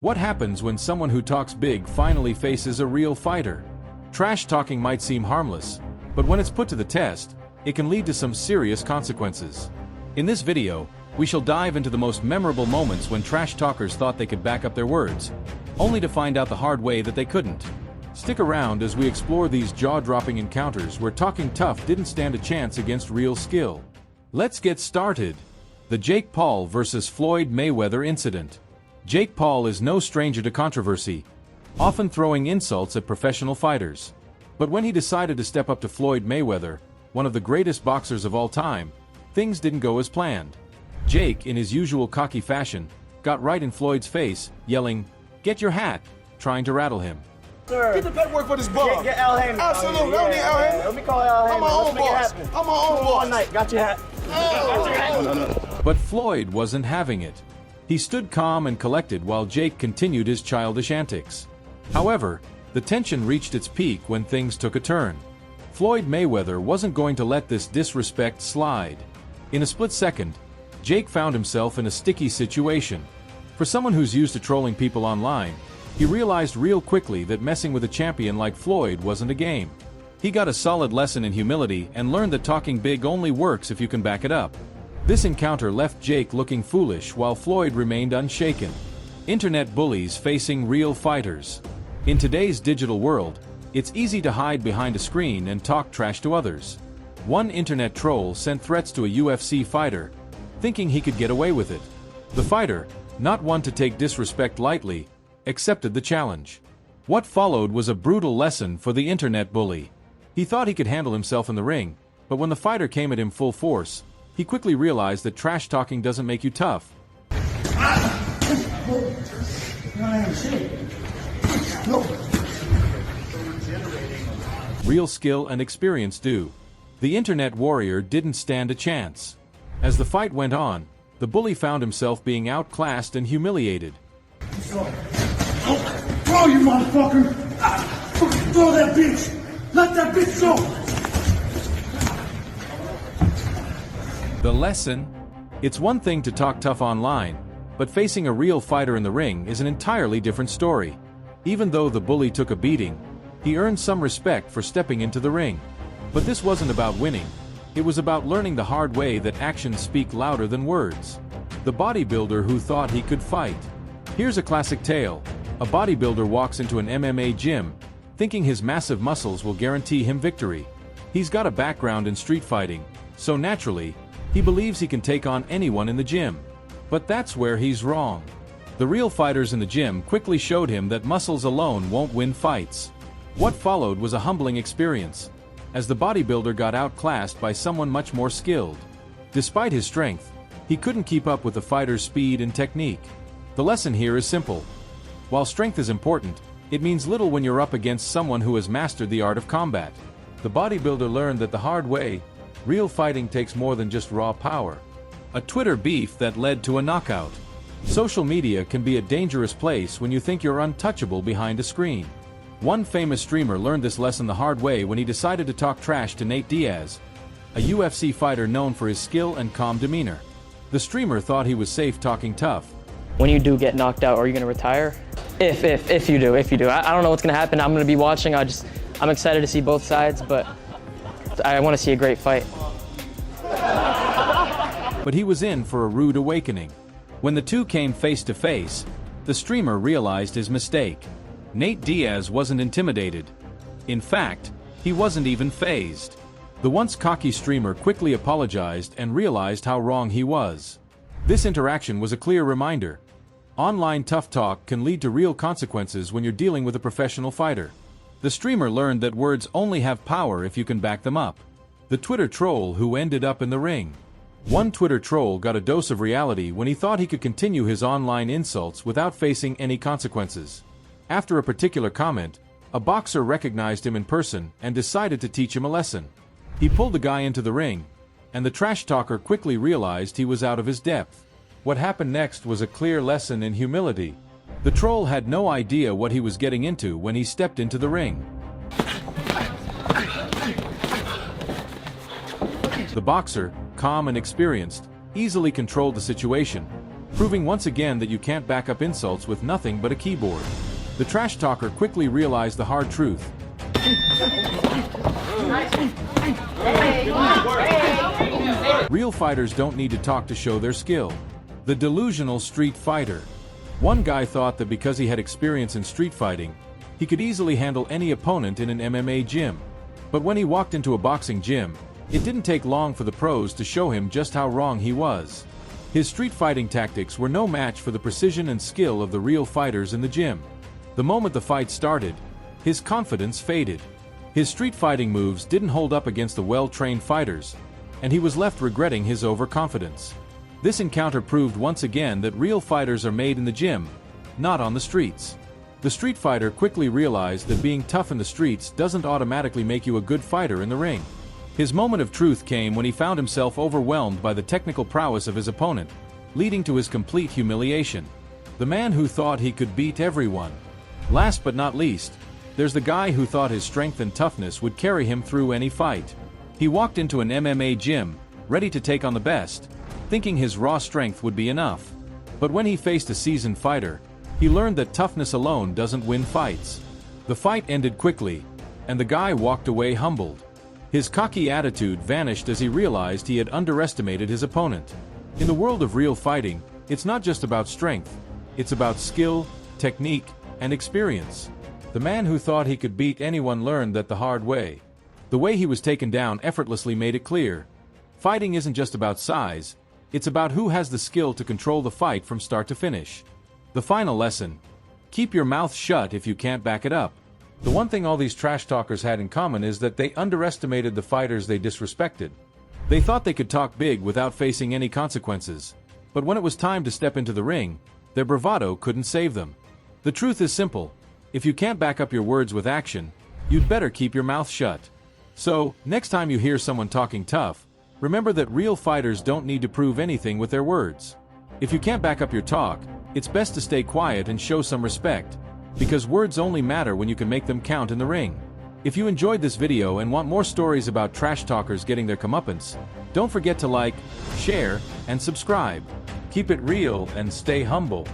What happens when someone who talks big finally faces a real fighter? Trash talking might seem harmless, but when it's put to the test, it can lead to some serious consequences. In this video, we shall dive into the most memorable moments when trash talkers thought they could back up their words, only to find out the hard way that they couldn't. Stick around as we explore these jaw-dropping encounters where talking tough didn't stand a chance against real skill. Let's get started. The Jake Paul vs. Floyd Mayweather incident. Jake Paul is no stranger to controversy, often throwing insults at professional fighters. But when he decided to step up to Floyd Mayweather, one of the greatest boxers of all time, things didn't go as planned. Jake, in his usual cocky fashion, got right in Floyd's face, yelling, "Get your hat," trying to rattle him. Sir. Get the paperwork for this ball. Get Al Heyman. Absolutely. I don't need Al Heyman. Let me call Al Heyman. I'm my own boss. I'm my own boss. One night. Got your hat. But Floyd wasn't having it. He stood calm and collected while Jake continued his childish antics. However, the tension reached its peak when things took a turn. Floyd Mayweather wasn't going to let this disrespect slide. In a split second, Jake found himself in a sticky situation. For someone who's used to trolling people online, he realized real quickly that messing with a champion like Floyd wasn't a game. He got a solid lesson in humility and learned that talking big only works if you can back it up. This encounter left Jake looking foolish while Floyd remained unshaken. Internet bullies facing real fighters. In today's digital world, it's easy to hide behind a screen and talk trash to others. One internet troll sent threats to a UFC fighter, thinking he could get away with it. The fighter, not one to take disrespect lightly, accepted the challenge. What followed was a brutal lesson for the internet bully. He thought he could handle himself in the ring, but when the fighter came at him full force, he quickly realized that trash talking doesn't make you tough. Real skill and experience do. The internet warrior didn't stand a chance. As the fight went on, the bully found himself being outclassed and humiliated. Throw, you motherfucker! Throw that bitch! Let that bitch go! The lesson? It's one thing to talk tough online, but facing a real fighter in the ring is an entirely different story. Even though the bully took a beating, he earned some respect for stepping into the ring. But this wasn't about winning. It was about learning the hard way that actions speak louder than words. The bodybuilder who thought he could fight. Here's a classic tale. A bodybuilder walks into an MMA gym, thinking his massive muscles will guarantee him victory. He's got a background in street fighting, so naturally, he believes he can take on anyone in the gym. But that's where he's wrong. The real fighters in the gym quickly showed him that muscles alone won't win fights. What followed was a humbling experience, as the bodybuilder got outclassed by someone much more skilled. Despite his strength, he couldn't keep up with the fighter's speed and technique. The lesson here is simple. While strength is important, it means little when you're up against someone who has mastered the art of combat. The bodybuilder learned that the hard way, real fighting takes more than just raw power. A Twitter beef that led to a knockout. Social media can be a dangerous place when you think you're untouchable behind a screen. One famous streamer learned this lesson the hard way when he decided to talk trash to Nate Diaz, a UFC fighter known for his skill and calm demeanor. The streamer thought he was safe talking tough. When you do get knocked out, are you going to retire? If you do. I don't know what's going to happen. I'm going to be watching. I'm excited to see both sides, but I want to see a great fight. But he was in for a rude awakening. When the two came face to face, the streamer realized his mistake. Nate Diaz wasn't intimidated. In fact, he wasn't even fazed. The once cocky streamer quickly apologized and realized how wrong he was. This interaction was a clear reminder. Online tough talk can lead to real consequences when you're dealing with a professional fighter. The streamer learned that words only have power if you can back them up. The Twitter troll who ended up in the ring. One Twitter troll got a dose of reality when he thought he could continue his online insults without facing any consequences. After a particular comment, a boxer recognized him in person and decided to teach him a lesson. He pulled the guy into the ring, and the trash talker quickly realized he was out of his depth. What happened next was a clear lesson in humility. The troll had no idea what he was getting into when he stepped into the ring. The boxer, calm and experienced, easily controlled the situation, proving once again that you can't back up insults with nothing but a keyboard. The trash talker quickly realized the hard truth. Real fighters don't need to talk to show their skill. The delusional street fighter. One guy thought that because he had experience in street fighting, he could easily handle any opponent in an MMA gym. But when he walked into a boxing gym, it didn't take long for the pros to show him just how wrong he was. His street fighting tactics were no match for the precision and skill of the real fighters in the gym. The moment the fight started, his confidence faded. His street fighting moves didn't hold up against the well-trained fighters, and he was left regretting his overconfidence. This encounter proved once again that real fighters are made in the gym, not on the streets. The street fighter quickly realized that being tough in the streets doesn't automatically make you a good fighter in the ring. His moment of truth came when he found himself overwhelmed by the technical prowess of his opponent, leading to his complete humiliation. The man who thought he could beat everyone. Last but not least, there's the guy who thought his strength and toughness would carry him through any fight. He walked into an MMA gym, ready to take on the best, thinking his raw strength would be enough. But when he faced a seasoned fighter, he learned that toughness alone doesn't win fights. The fight ended quickly, and the guy walked away humbled. His cocky attitude vanished as he realized he had underestimated his opponent. In the world of real fighting, it's not just about strength, it's about skill, technique, and experience. The man who thought he could beat anyone learned that the hard way. The way he was taken down effortlessly made it clear. Fighting isn't just about size, it's about who has the skill to control the fight from start to finish. The final lesson: keep your mouth shut if you can't back it up. The one thing all these trash talkers had in common is that they underestimated the fighters they disrespected. They thought they could talk big without facing any consequences. But when it was time to step into the ring, their bravado couldn't save them. The truth is simple: if you can't back up your words with action, you'd better keep your mouth shut. So, next time you hear someone talking tough, remember that real fighters don't need to prove anything with their words. If you can't back up your talk, it's best to stay quiet and show some respect, because words only matter when you can make them count in the ring. If you enjoyed this video and want more stories about trash talkers getting their comeuppance, don't forget to like, share, and subscribe. Keep it real and stay humble.